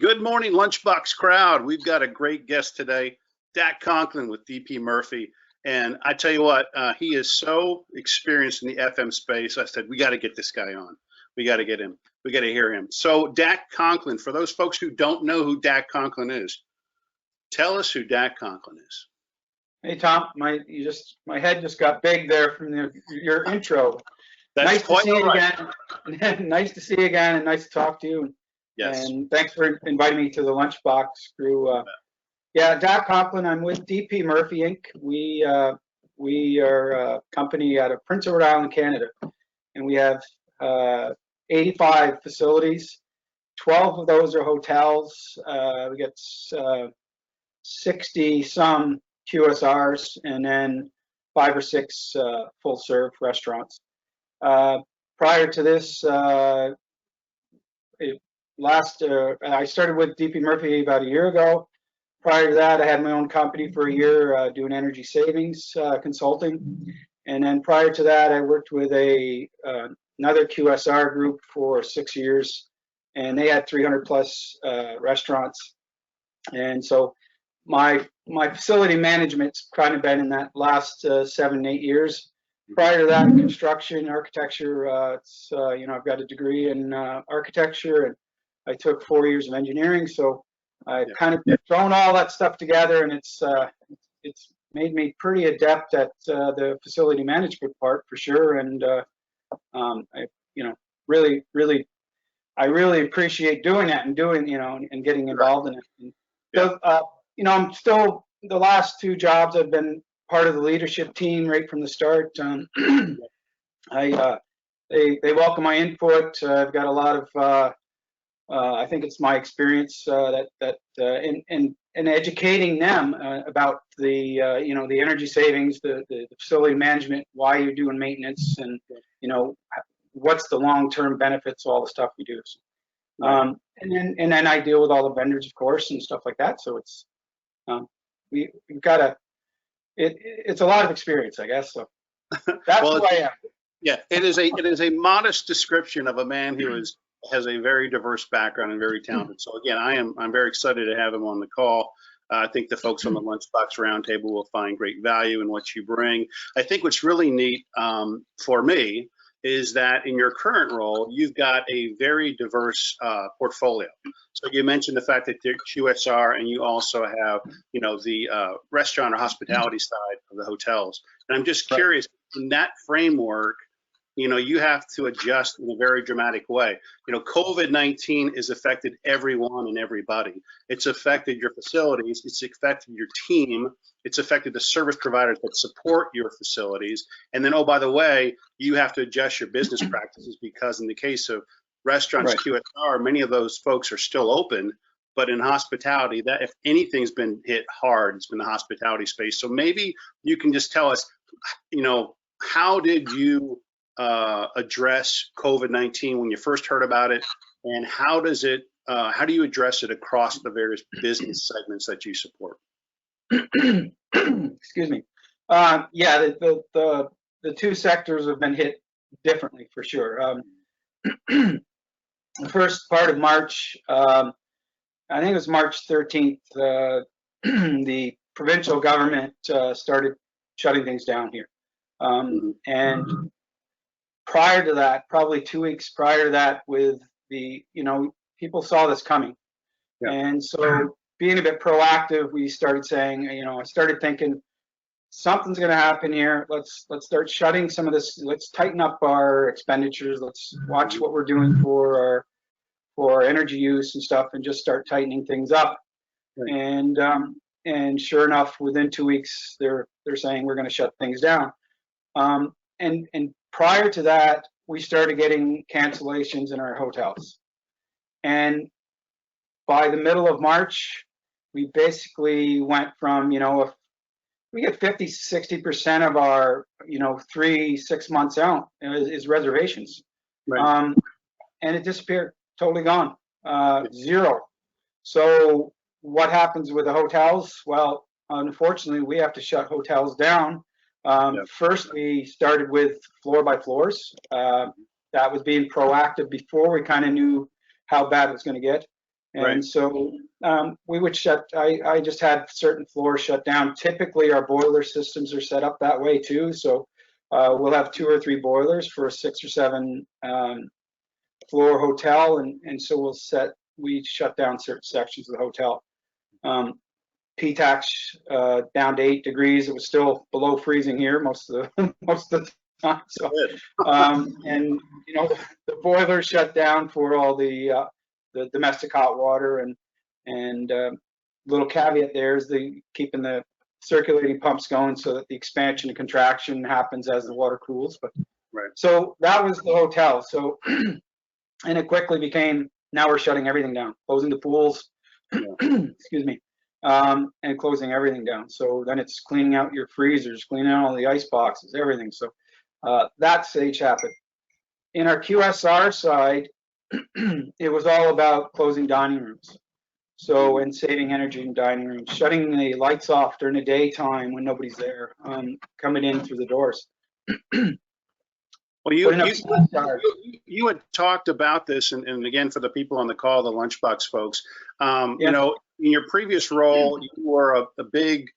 Good morning, Lunchbox crowd. We've got a great guest today, Dak Conklin with D.P. Murphy. And I tell you what, he is so experienced in the FM space. I said, we got to get this guy on. We got to get him. We got to hear him. So Dak Conklin, for those folks who don't know who Dak Conklin is, tell us who Dak Conklin is. Hey Tom, my head just got big there from your intro. That's nice quite to see you right. again. Nice to see you again, and nice to talk to you. Yes. And thanks for inviting me to the Lunchbox crew. Yeah, Dak Conklin. I'm with D.P. Murphy Inc. We are a company out of Prince Edward Island, Canada, and we have 85 facilities. 12 of those are hotels. We got 60 some QSRs, and then 5 or 6 full-serve restaurants. Prior to this, I started with D.P. Murphy about a year ago. Prior to that, I had my own company for a year doing energy savings consulting. And then prior to that, I worked with another QSR group for 6 years, and they had 300 plus restaurants. And so my facility management's kind of been in that last 7, 8 years. Prior to that, construction, architecture. I've got a degree in architecture, and I took 4 years of engineering. So I've kind of thrown all that stuff together, and it's made me pretty adept at the facility management part for sure. And I really appreciate doing that and and getting involved in it. And so, I'm still, the last 2 jobs I've been part of the leadership team right from the start. They welcome my input. I've got a lot of I think it's my experience in educating them about the the energy savings, the facility management, why you're doing maintenance, and what's the long-term benefits of all the stuff we do. And then I deal with all the vendors, of course, and stuff like that. So it's we've got it's a lot of experience, I guess. So that's who I am. Yeah, it is a modest description of a man who has a very diverse background and very talented. So again, I'm very excited to have him on the call. I think the folks on the Lunchbox Roundtable will find great value in what you bring. I think what's really neat for me is that in your current role, you've got a very diverse portfolio. So you mentioned the fact that you're QSR, and you also have, the restaurant or hospitality side of the hotels. And I'm just curious, in that framework, you have to adjust in a very dramatic way. COVID-19 has affected everyone and everybody. It's affected your facilities. It's affected your team. It's affected the service providers that support your facilities. And then, oh, by the way, you have to adjust your business practices, because in the case of restaurants, QSR, many of those folks are still open. But in hospitality, that if anything's been hit hard, it's been the hospitality space. So maybe you can just tell us, how did you address COVID-19 when you first heard about it, and how do you address it across the various business segments that you support? Excuse me. The 2 sectors have been hit differently for sure. The first part of March, I think it was March 13th, the provincial government started shutting things down here. And prior to that, probably 2 weeks prior to that, with the, people saw this coming. And so being a bit proactive, we started saying, I started thinking, something's going to happen here. Let's start shutting some of this. Let's tighten up our expenditures. Let's watch what we're doing for our energy use and stuff, and just start tightening things up. And sure enough, within 2 weeks, they're saying we're going to shut things down. And prior to that, we started getting cancellations in our hotels. And by the middle of March, we basically went from, if we get 50–60% of our, 3–6 months out is reservations. And it disappeared, totally gone, zero. So what happens with the hotels? Well, unfortunately, we have to shut hotels down. First, we started with floor by floors. That was being proactive before we kind of knew how bad it was going to get. And Right. so we would I just had certain floors shut down. Typically our boiler systems are set up that way too. So we'll have 2 or 3 boilers for a 6 or 7 floor hotel. And so we shut down certain sections of the hotel. PTAX down to 8 degrees. It was still below freezing here most of the time. So, and you know, the boiler shut down for all the domestic hot water, and little caveat there is keeping the circulating pumps going so that the expansion and contraction happens as the water cools. But Right. so that was the hotel. So and it quickly became, now we're shutting everything down, closing the pools. Excuse me. And closing everything down. So then it's cleaning out your freezers, cleaning out all the ice boxes, everything. So that stage happened. In our QSR side, it was all about closing dining rooms. So, and saving energy in dining rooms, shutting the lights off during the daytime when nobody's there, coming in through the doors. Well, you had talked about this, and again, for the people on the call, the Lunchbox folks, you know, in your previous role, you were a big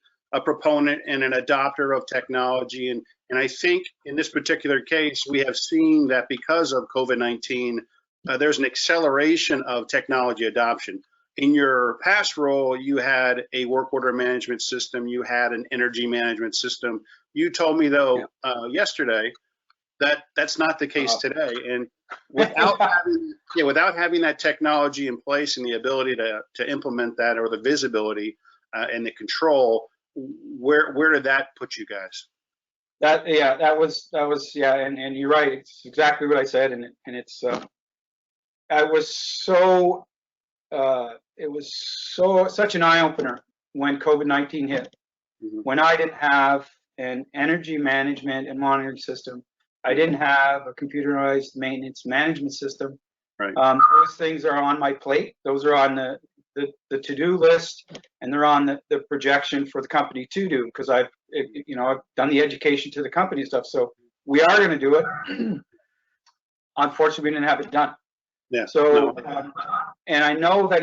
proponent and an adopter of technology. And I think in this particular case, we have seen that because of COVID-19, there's an acceleration of technology adoption. In your past role, you had a work order management system, you had an energy management system. You told me, though, yesterday, that's not the case today. And without having that technology in place and the ability to implement that, or the visibility and the control, where did that put you guys? That was and you're right. It's exactly what I said, and it's it was such an eye opener when COVID-19 hit. Mm-hmm. When I didn't have an energy management and monitoring system, I didn't have a computerized maintenance management system. Right. Those things are on my plate. Those are on the to-do list, and they're on the projection for the company to do, because I've done the education to the company and stuff. So we are going to do it. Unfortunately, we didn't have it done. Yeah. So, and I know that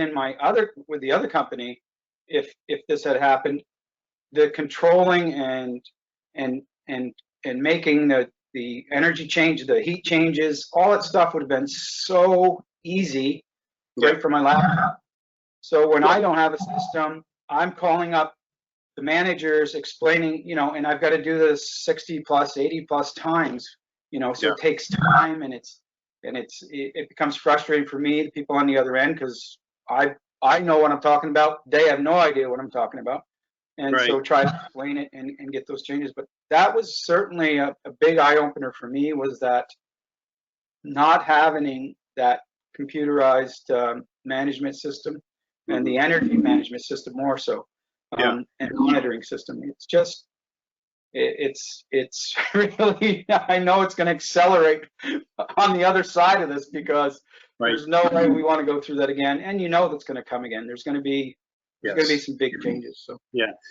with the other company, if this had happened, the controlling and making the energy change, the heat changes, all that stuff would have been so easy right from my laptop. So when I don't have a system, I'm calling up the managers, explaining, and I've got to do this 60 plus, 80 plus times, so it takes time, and it becomes frustrating for me, the people on the other end, because I know what I'm talking about. They have no idea what I'm talking about. And so try to explain it and get those changes. But that was certainly a big eye opener for me, was that not having that computerized management system, and the energy management system more so, and monitoring system. It's just, it's really, I know it's going to accelerate on the other side of this, because there's no way we want to go through that again. And that's going to come again. There's going to be some big changes. So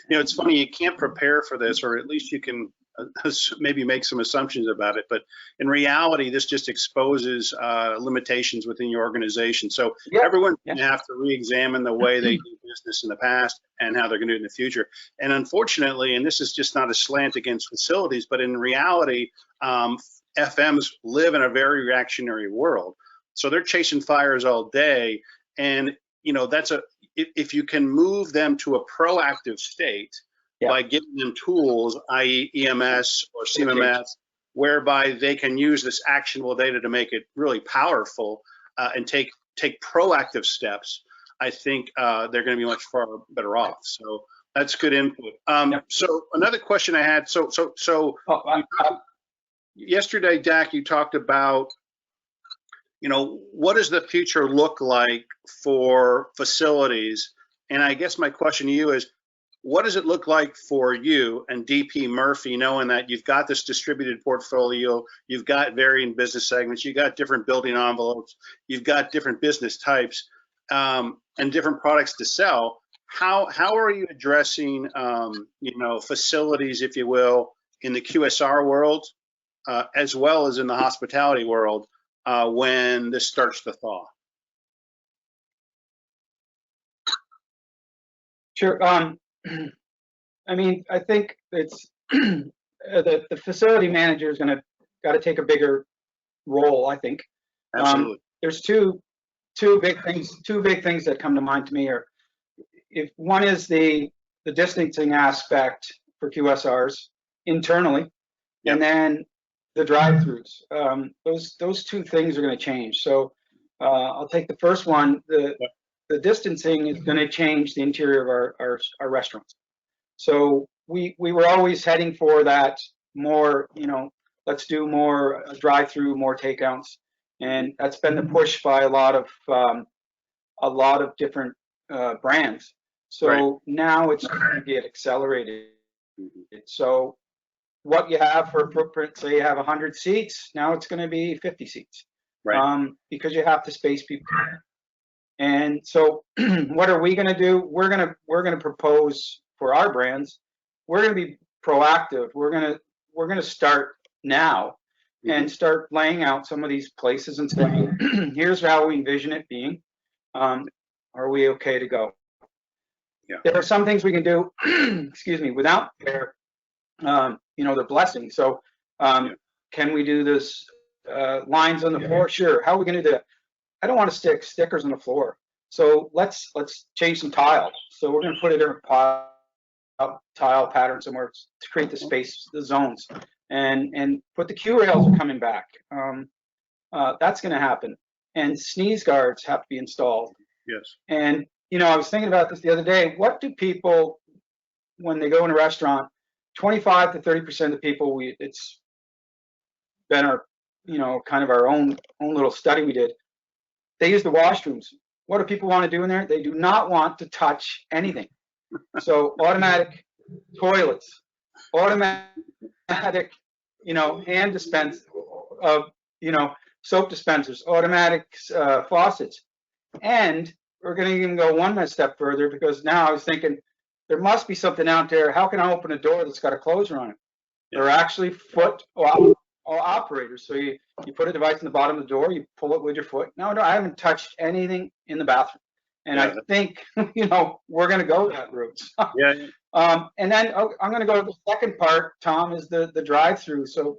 it's funny, you can't prepare for this, or at least you can maybe make some assumptions about it, but in reality, this just exposes limitations within your organization. So everyone's going to have to re-examine the way they do business in the past and how they're going to do it in the future. And unfortunately, and this is just not a slant against facilities, but in reality, FMs live in a very reactionary world. So they're chasing fires all day, and if you can move them to a proactive state by giving them tools, i.e. EMS or CMMS, whereby they can use this actionable data to make it really powerful and take proactive steps, I think they're going to be much far better off. So that's good input. So another question I had, yesterday, Dak, you talked about, what does the future look like for facilities? And I guess my question to you is, what does it look like for you and DP Murphy, knowing that you've got this distributed portfolio, you've got varying business segments, you've got different building envelopes, you've got different business types, and different products to sell? How are you addressing, facilities, if you will, in the QSR world, as well as in the hospitality world, when this starts to thaw? Sure. I mean, I think it's the facility manager is got to take a bigger role, I think. Absolutely. There's two big things that come to mind to me are, if one is the distancing aspect for QSRs internally, Yep. and then the drive-throughs. Those two things are going to change. So I'll take the first one. The distancing is going to change the interior of our restaurants. So we were always heading for that more, let's do more drive-through, more takeouts, and that's been the push by a lot of different brands. So Right. now it's going to get accelerated. So what you have for a footprint, say you have 100 seats, now it's going to be 50 seats, Right. because you have to space people. And so what are we going to do? We're going to propose for our brands. We're going to be proactive. We're going to start now and start laying out some of these places and saying, here's how we envision it being. Are we okay to go? Yeah. There are some things we can do, excuse me, without their, their blessing. So can we do this lines on the floor? Sure. How are we going to do that? I don't want to stick stickers on the floor. So let's change some tile. So we're going to put it in a tile pattern somewhere to create the space, the zones, and put the Q rails are coming back. That's going to happen. And sneeze guards have to be installed. Yes. And I was thinking about this the other day. What do people, when they go in a restaurant, 25 to 30% of the people, it's been our, kind of our own little study we did. They use the washrooms. What do people want to do in there? They do not want to touch anything. So automatic toilets, automatic, hand dispense of, soap dispensers, automatic faucets. And we're going to even go one step further, because now I was thinking there must be something out there. How can I open a door that's got a closer on it? Yeah. They're actually foot operators. So you put a device in the bottom of the door, you pull it with your foot. No, I haven't touched anything in the bathroom. And I think, we're going to go that route. And then I'm going to go to the second part, Tom, is the drive-through. So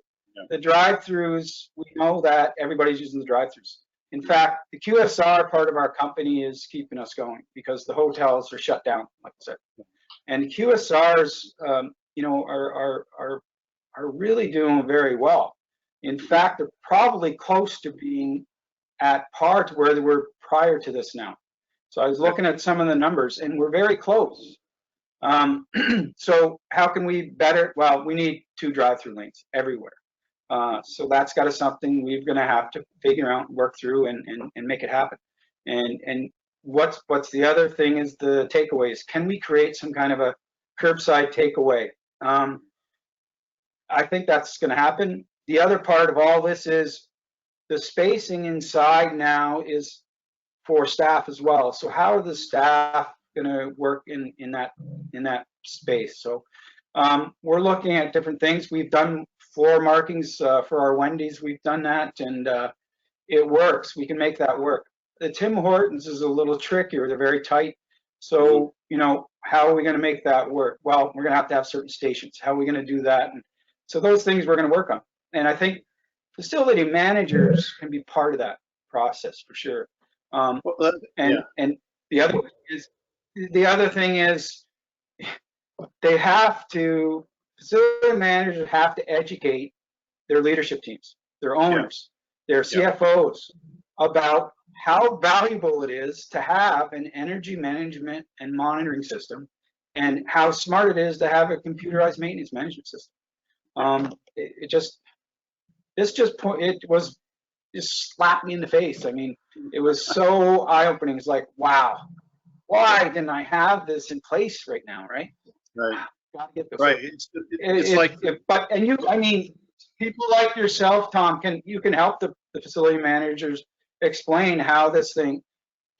the drive-throughs, we know that everybody's using the drive-throughs. In fact, the QSR part of our company is keeping us going because the hotels are shut down, like I said. And QSRs, are really doing very well. In fact, they're probably close to being at par to where they were prior to this now. So I was looking at some of the numbers, and we're very close. So how can we better? Well, we need 2 drive-through lanes everywhere. So that's got to something we're going to have to figure out, work through, and make it happen. And what's the other thing is the takeaways. Can we create some kind of a curbside takeaway? I think that's going to happen. The other part of all this is the spacing inside now is for staff as well. So how are the staff going to work in that space? So we're looking at different things. We've done floor markings for our Wendy's. We've done that, and it works. We can make that work. The Tim Hortons is a little trickier. They're very tight. So, how are we going to make that work? Well, we're going to have certain stations. How are we going to do that? And so those things we're going to work on. And I think facility managers can be part of that process for sure. And the other thing is facility managers have to educate their leadership teams, their owners, their CFOs about how valuable it is to have an energy management and monitoring system, and how smart it is to have a computerized maintenance management system. It just slapped me in the face. I mean, it was so eye-opening. It's like, wow, why didn't I have this in place right now, right? Right. Gotta get this. Right. People like yourself, Tom, can help the facility managers explain how this thing.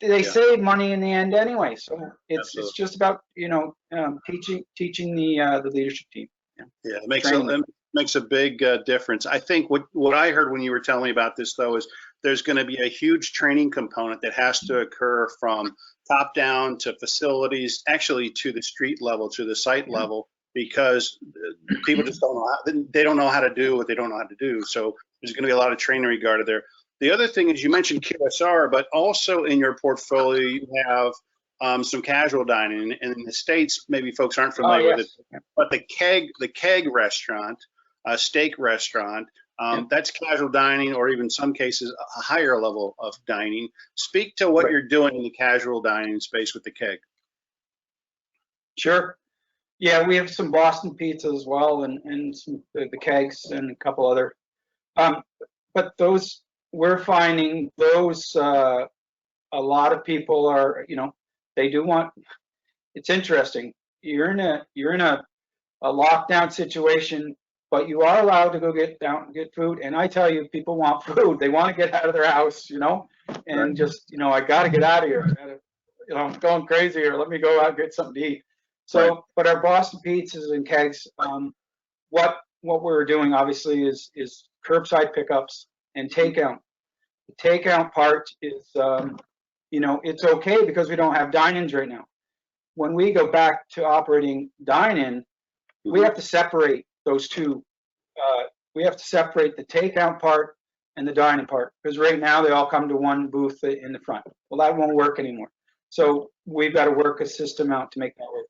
They save money in the end anyway, so it's just about teaching the leadership team. Yeah, it makes a big difference. I think what I heard when you were telling me about this, though, is there's going to be a huge training component that has to occur from top down to facilities, actually to the street level, to the site level, because people just don't know they don't know how to do what they don't know how to do. So there's going to be a lot of training regarded there. The other thing is, you mentioned QSR, but also in your portfolio you have some casual dining. And in the States, maybe folks aren't familiar with it, but the keg restaurant, steak restaurant, that's casual dining, or even some cases a higher level of dining. Speak to what you're doing in the casual dining space with the keg. Sure. Yeah, we have some Boston pizza as well, and some the kegs and a couple other. But those, we're finding those, a lot of people are, they do want. It's interesting. You're in a lockdown situation, but you are allowed to go get food. And I tell you, people want food. They want to get out of their house, and just, I got to get out of here. I'm going crazy here. Let me go out and get something to eat. So, but our Boston pizzas and kegs, what we're doing obviously is curbside pickups and takeout. The takeout part is, it's okay because we don't have dine-ins right now. When we go back to operating dine-in, we have to separate those two. We have to separate the takeout part and the dine-in part, because right now they all come to one booth in the front. Well, that won't work anymore. So we've got to work a system out to make that work.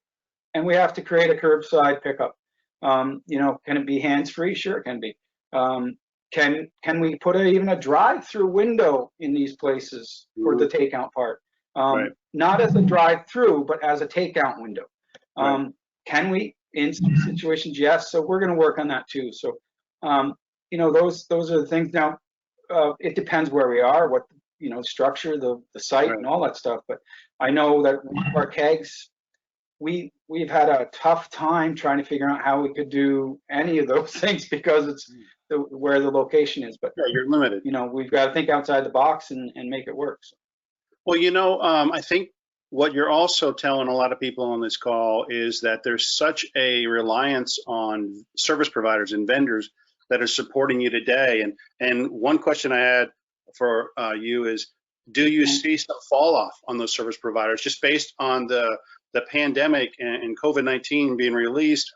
And we have to create a curbside pickup. Can it be hands-free? Sure, it can be. Can we put even a drive-through window in these places for the takeout part? Not as a drive-through, but as a takeout window. Can we? In some situations, yes. So we're going to work on that too. So, those are the things. Now, it depends where we are, what structure, the site, and all that stuff. But I know that our kegs, we've had a tough time trying to figure out how we could do any of those things, because it's where the location is. But you're limited. We've got to think outside the box and make it work. So. Well, I think what you're also telling a lot of people on this call is that there's such a reliance on service providers and vendors that are supporting you today. And one question I had for you is, do you see some fall off on those service providers just based on the pandemic and COVID-19 being released?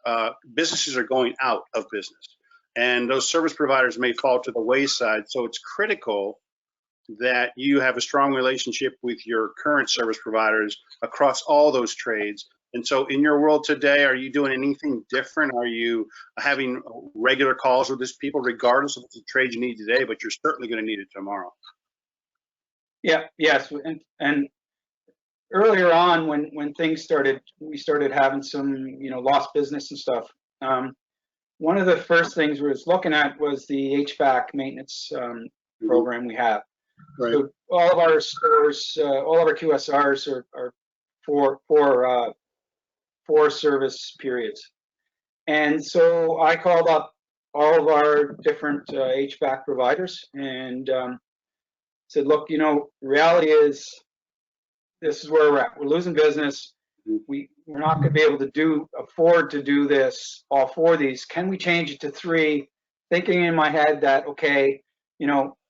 Businesses are going out of business, and those service providers may fall to the wayside. So it's critical that you have a strong relationship with your current service providers across all those trades. And so in your world today, are you doing anything different? Are you having regular calls with these people, regardless of the trade you need today, but you're certainly going to need it tomorrow? Yes. And earlier on, when things started, we started having some, lost business and stuff. One of the first things we was looking at was the HVAC maintenance program we have. So all of our stores, all of our QSRs are four service periods. And so I called up all of our different HVAC providers and said, look, reality is, this is where we're at. We're losing business. We're not going to be able to afford to do this, all four of these. Can we change it to 3? Thinking in my head that, okay,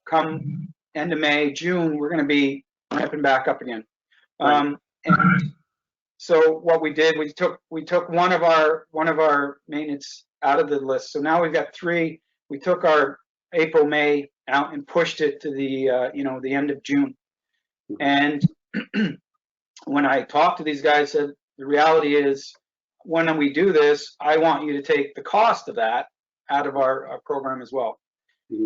come end of May, June, we're going to be ramping back up again. And so what we did, we took one of our maintenance out of the list. So now we've got 3. We took our April, May out and pushed it to the the end of June. And when I talked to these guys, I said, the reality is, when we do this, I want you to take the cost of that out of our program as well.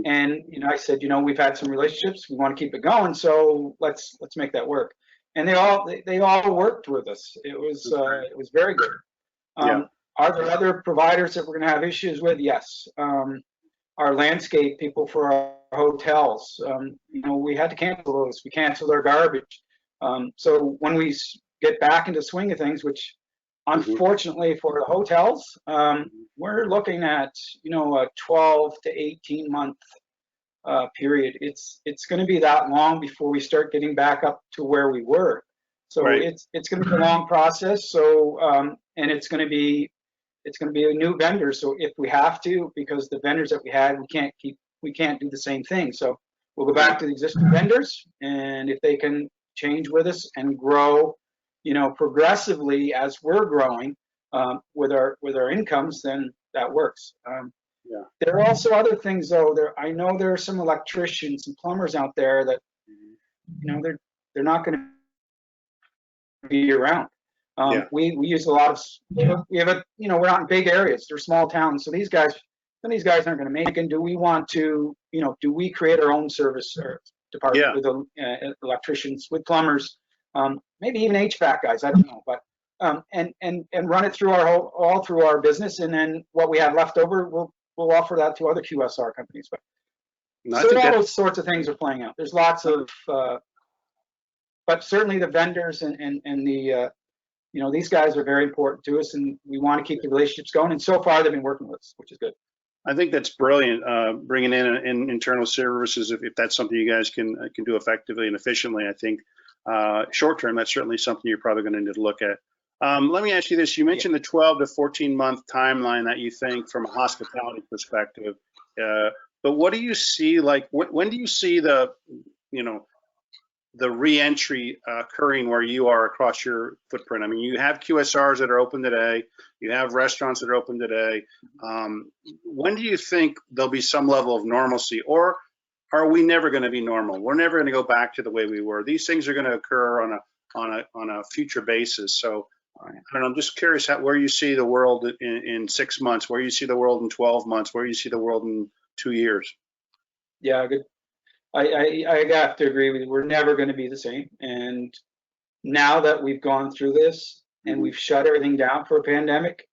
And I said, we've had some relationships, we want to keep it going, so let's make that work. And they all worked with us. It was very good. Are there other providers that we're going to have issues with? Yes. Our landscape people for our hotels, we had to cancel those. We canceled our garbage. So when we get back into swing of things, which unfortunately for the hotels, we're looking at a 12 to 18 month period. It's going to be that long before we start getting back up to where we were. So it's going to be a long process. So and it's going to be a new vendor. So if we have to, because the vendors that we had, we can't do the same thing. So we'll go back to the existing vendors, and if they can change with us and grow, progressively as we're growing with our incomes, then that works. Yeah. There are also other things though. I know there are some electricians and plumbers out there that, they're not going to be around. Yeah. We use a lot of, we have we're not in big areas. They're small towns. So these guys aren't going to make it. And do we want to, do we create our own service or department with electricians, with plumbers, maybe even HVAC guys, I don't know, but and run it through all through our business, and then what we have left over, we'll offer that to other QSR companies. But so all those sorts of things are playing out. There's lots of, but certainly the vendors and the these guys are very important to us, and we want to keep the relationships going. And so far, they've been working with us, which is good. I think that's brilliant. Bringing in internal services, if that's something you guys can do effectively and efficiently, I think short term, that's certainly something you're probably going to need to look at. Let me ask you this. You mentioned the 12 to 14 month timeline that you think from a hospitality perspective, but what do you see, like, when do you see the reentry occurring where you are across your footprint? I mean, you have QSRs that are open today, you have restaurants that are open today. When do you think there'll be some level of normalcy, or are we never going to be normal? We're never going to go back to the way we were. These things are going to occur on a future basis. So I don't know, I'm just curious where you see the world in 6 months, where you see the world in 12 months, where you see the world in 2 years. Yeah, good. I have to agree with you. We're never going to be the same. And now that we've gone through this and we've shut everything down for a pandemic,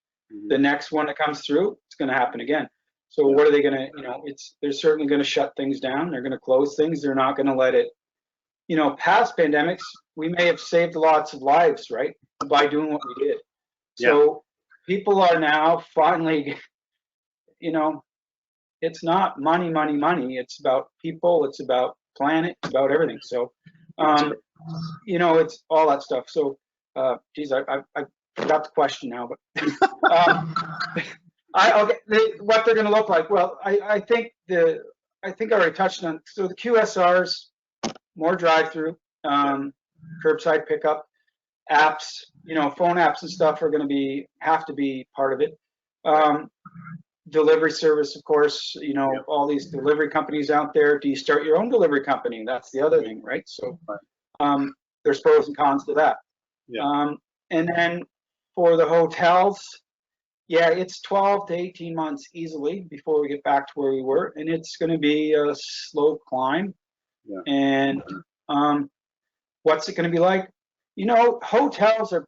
the next one that comes through, it's going to happen again. So what are they going to, they're certainly going to shut things down. They're going to close things. They're not going to let it, past pandemics, we may have saved lots of lives, right, by doing what we did. So people are now finally, it's not money. It's about people. It's about planet. It's about everything. So, it's all that stuff. So, geez, I forgot the question now, but what they're going to look like. Well, I think I already touched on. So the QSRs, more drive-through, curbside pickup, apps, phone apps and stuff are going to have to be part of it. Delivery service, of course, all these delivery companies out there. Do you start your own delivery company? That's the other thing, right? So there's pros and cons to that. And then for the hotels, it's 12 to 18 months easily before we get back to where we were, and it's going to be a slow climb. And what's it going to be like? Hotels are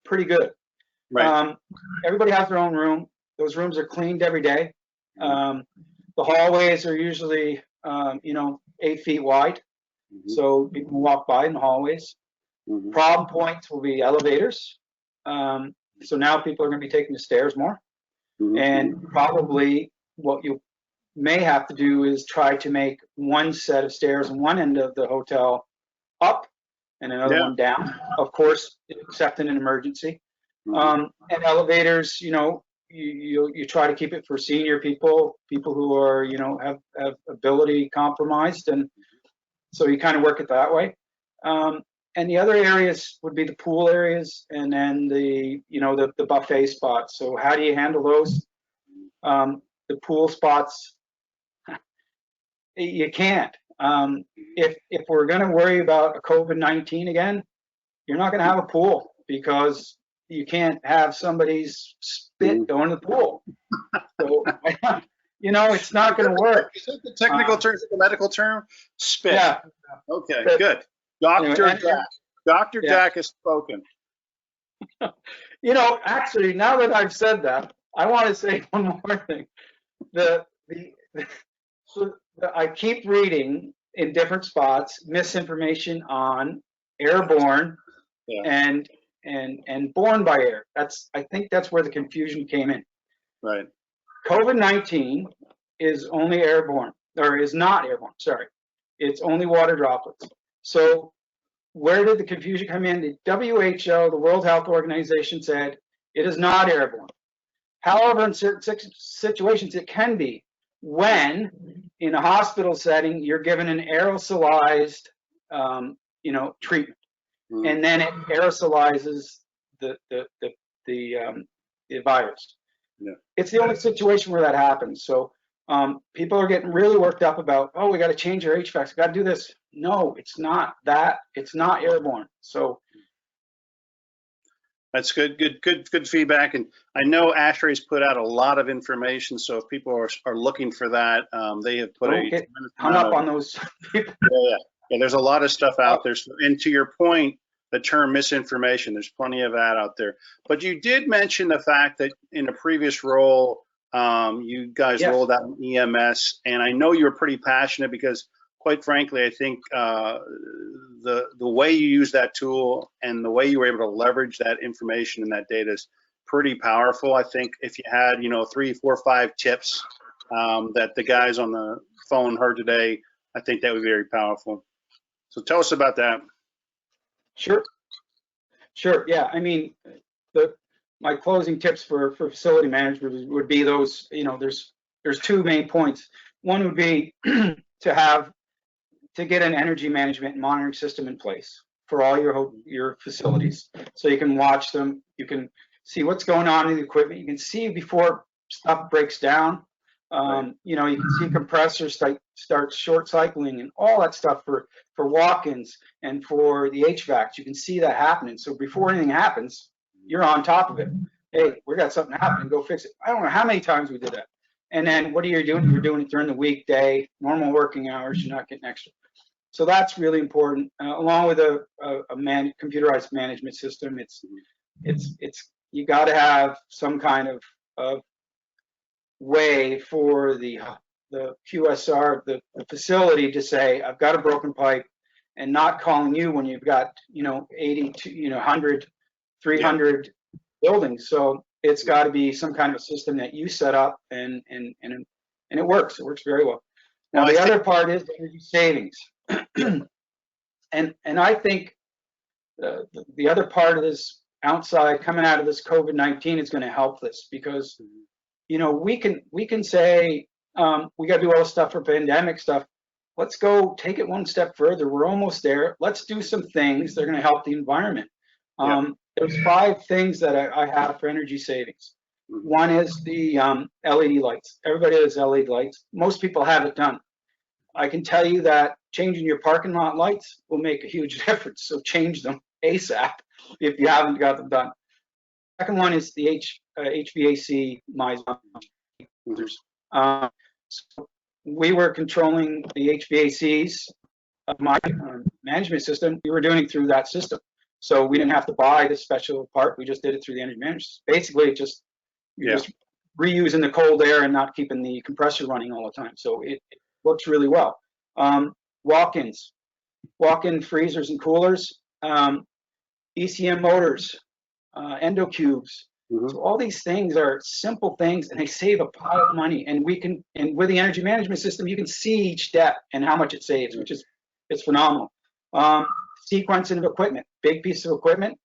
pretty good. Everybody has their own room. Those rooms are cleaned every day. The hallways are usually, 8 feet wide, so people can walk by in the hallways. Problem points will be elevators. So now people are going to be taking the stairs more. And probably what you may have to do is try to make one set of stairs on one end of the hotel up and another one down, of course, except in an emergency. And elevators, you try to keep it for senior people who are, have ability compromised, and so you kind of work it that way. And the other areas would be the pool areas, and then the buffet spots. So how do you handle those? The pool spots, you can't. If we're going to worry about a COVID-19 again, you're not going to have a pool, because you can't have somebody's spit going to the pool. So, it's not going to work. Is that the technical term, the medical term? Spit. Yeah. Okay, good. Dr. Dak has spoken. Actually, now that I've said that, I want to say one more thing. I keep reading in different spots misinformation on airborne and borne by air. I think that's where the confusion came in. Right. COVID-19 is only airborne, or is not airborne, sorry. It's only water droplets. So where did the confusion come in? The WHO, the World Health Organization, said it is not airborne. However, in certain situations, it can be, when in a hospital setting, you're given an aerosolized, treatment. and then it aerosolizes the virus. Yeah. It's the only situation where that happens. So people are getting really worked up about, oh, we got to change our HVACs, we got to do this. No, it's not that. It's not airborne. So that's good feedback. And I know ASHRAE's put out a lot of information, so if people are looking for that, they have put don't get hung up on those people. Yeah, there's a lot of stuff out there. So, and to your point, the term misinformation, there's plenty of that out there. But you did mention the fact that in a previous role, you guys rolled out an EMS, and I know you were pretty passionate because, quite frankly, I think the way you use that tool and the way you were able to leverage that information and that data is pretty powerful. I think if you had, 3, 4, 5 tips that the guys on the phone heard today, I think that would be very powerful. So tell us about that. Sure. Yeah, I mean, my closing tips for facility management would be those. There's 2 main points. One would be to get an energy management and monitoring system in place for all your facilities, so you can watch them, you can see what's going on in the equipment, you can see before stuff breaks down. You can see compressors start short cycling and all that stuff for walk-ins and for the HVACs. You can see that happening. So before anything happens, you're on top of it. Hey, we got something happening, go fix it. I don't know how many times we did that. And then what are you doing? You're doing it during the weekday, normal working hours, you're not getting extra. So that's really important. Along with a computerized management system, you got to have some kind of way for the QSR, the facility, to say, I've got a broken pipe, and not calling you when you've got 80 to 100, 300 buildings. So it's got to be some kind of a system that you set up, and it works. It works very well. Now the other part is energy savings, and I think the other part of this coming out of this COVID-19 is going to help this, because we can say we got to do all this stuff for pandemic stuff. Let's go take it one step further. We're almost there. Let's do some things that are going to help the environment. There's 5 things that I have for energy savings. One is the LED lights. Everybody has LED lights. Most people have it done. I can tell you that changing your parking lot lights will make a huge difference. So change them ASAP if you haven't got them done. Second one is the HVAC misers. So we were controlling the HVACs of my management system. We were doing it through that system. So we didn't have to buy the special part. We just did it through the energy management. Basically, just reusing the cold air and not keeping the compressor running all the time. So it works really well. Walk-ins, walk-in freezers and coolers, ECM motors, endo cubes. So all these things are simple things, and they save a pile of money. And with the energy management system, you can see each step and how much it saves, it's phenomenal. Sequencing of equipment, big piece of equipment.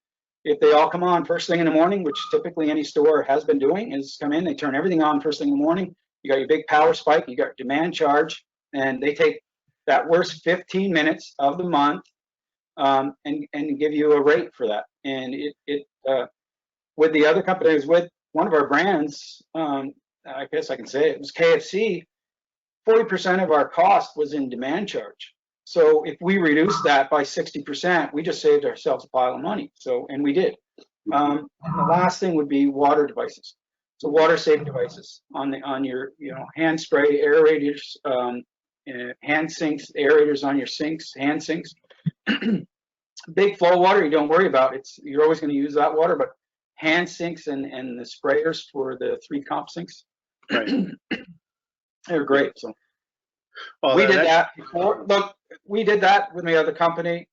If they all come on first thing in the morning, which typically any store has been doing, is come in, they turn everything on first thing in the morning. You got your big power spike, you got your demand charge, and they take that worst 15 minutes of the month and give you a rate for that. And with the other companies, with one of our brands, I guess I can say it was KFC, 40% of our cost was in demand charge. So if we reduced that by 60%, we just saved ourselves a pile of money. So, and we did. And the last thing would be water devices. So water safe devices on your hand spray aerators, hand sinks, aerators on your sinks, hand sinks. Big flow water, you don't worry about. You're always going to use that water, but hand sinks and the sprayers for the 3 comp sinks, they're great. So we did that before. Look, we did that with my other company,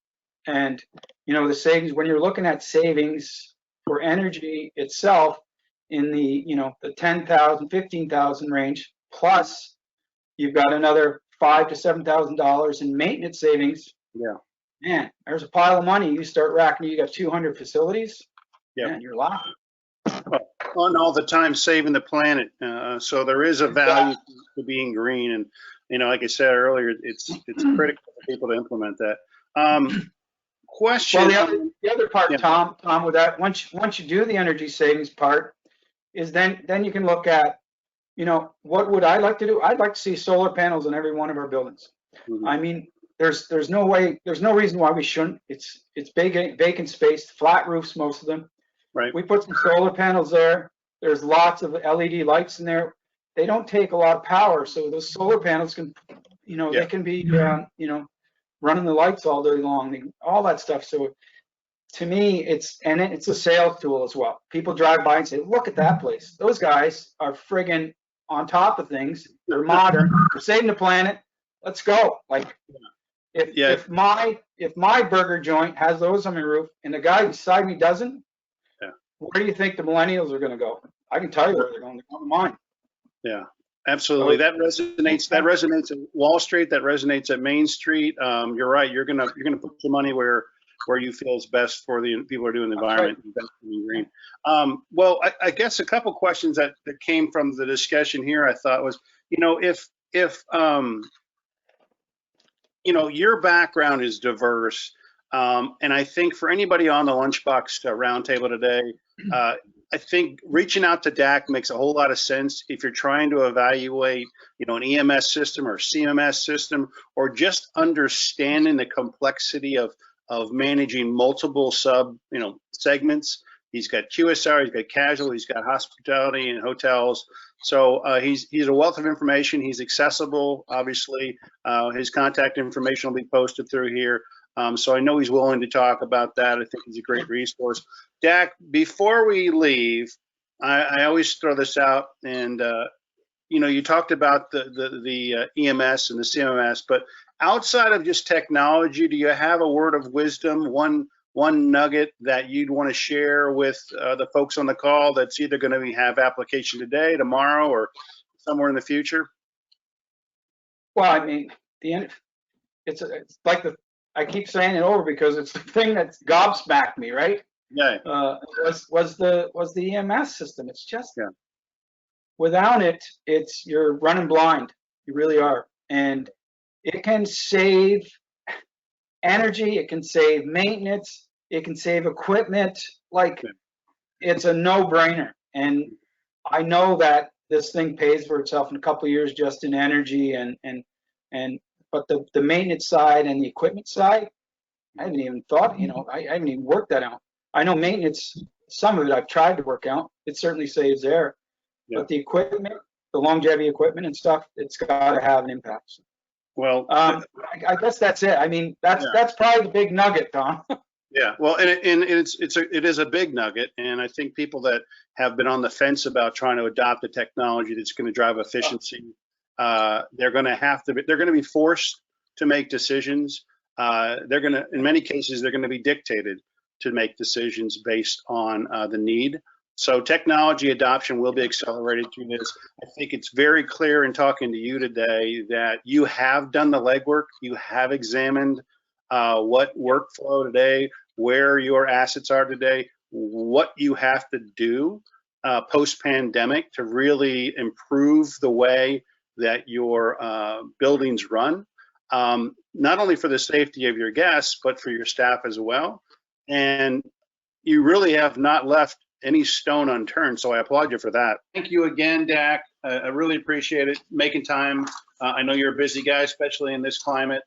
and the savings, when you're looking at savings for energy itself in the the 10,000, 15,000 range, plus you've got another $5,000 to $7,000 in maintenance savings. Man, there's a pile of money. You start racking, you got 200 facilities, and you're laughing. On all the time saving the planet. So there is a value to being green, and like I said earlier, it's critical for people to implement that. question. Well, the other part, Yeah. Tom, with that, once you do the energy savings part, is then you can look at, you know, what would I like to do? I'd like to see solar panels in every one of our buildings. Mhm. I mean, there's no reason why we shouldn't. It's vacant space, flat roofs, most of them. Right. We put some solar panels there. There's lots of LED lights in there. They don't take a lot of power, so those solar panels can, you know, Yeah. they can be, you know, running the lights all day long, all that stuff. So to me, it's a sales tool as well. People drive by and say, look at that place. Those guys are friggin' on top of things. They're modern. They're saving the planet. Let's go. Like, if my burger joint has those on my roof and the guy beside me doesn't, yeah. Where do you think the millennials are going to go? I can tell you where they're going. They're going to mine. Yeah, absolutely. That resonates. That resonates at Wall Street. That resonates at Main Street. You're right. You're gonna put your money where you feel is best for the people who are doing the environment. Right. Well, I guess a couple questions that came from the discussion here, I thought was, you know, if you know, your background is diverse, and I think for anybody on the Lunchbox Roundtable today, I think reaching out to Dak makes a whole lot of sense if you're trying to evaluate, you know, an EMS system or CMS system, or just understanding the complexity of managing multiple segments. He's got QSR, he's got casual, he's got hospitality and hotels. So he's a wealth of information. He's accessible, obviously. His contact information will be posted through here. So I know he's willing to talk about that. I think he's a great resource. Dak, before we leave, I always throw this out, and you know, you talked about the EMS and the CMS, but outside of just technology, do you have a word of wisdom, one nugget that you'd want to share with the folks on the call that's either going to have application today, tomorrow, somewhere in the future? Well, I mean, it's like I keep saying it over because it's the thing that's gobsmacked me, right? Yeah. Was the EMS system. It's just, yeah. Without it, you're running blind. You really are. And it can save energy, it can save maintenance, it can save equipment. Like, it's a no-brainer. And I know that this thing pays for itself in a couple of years just in energy but the maintenance side and the equipment side, I haven't even thought, you know, I haven't even worked that out. I know maintenance, some of it I've tried to work out. It certainly saves there. Yeah. But the equipment, the longevity equipment and stuff, it's got to have an impact. Well, I guess that's it. I mean, that's probably the big nugget, Tom. Yeah, well, and it is a big nugget, and I think people that have been on the fence about trying to adopt a technology that's going to drive efficiency, they're going to be forced to make decisions. In many cases, they're going to be dictated to make decisions based on the need. So technology adoption will be accelerated through this. I think it's very clear in talking to you today that you have done the legwork. You have examined what workflow today, where your assets are today, what you have to do post-pandemic to really improve the way that your buildings run, not only for the safety of your guests, but for your staff as well. And you really have not left any stone unturned, so I applaud you for that. Thank you again, Dak. I really appreciate it, making time. I know you're a busy guy, especially in this climate.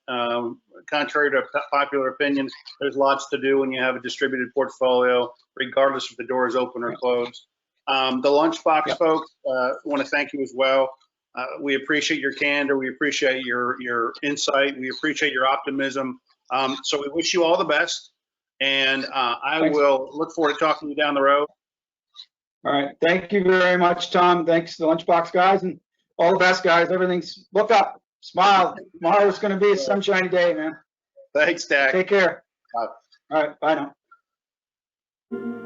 Contrary to popular opinion, there's lots to do when you have a distributed portfolio, regardless if the door is open or closed. The Lunchbox folks, want to thank you as well. We appreciate your candor. We appreciate your insight. We appreciate your optimism. So we wish you all the best. And I will look forward to talking to you down the road. All right. Thank you very much, Tom. Thanks to the Lunchbox guys and all the best, guys. Everything's, look up, smile. Tomorrow's going to be a sunshiny day, man. Thanks, Dak. Take care. Bye. All right. Bye now.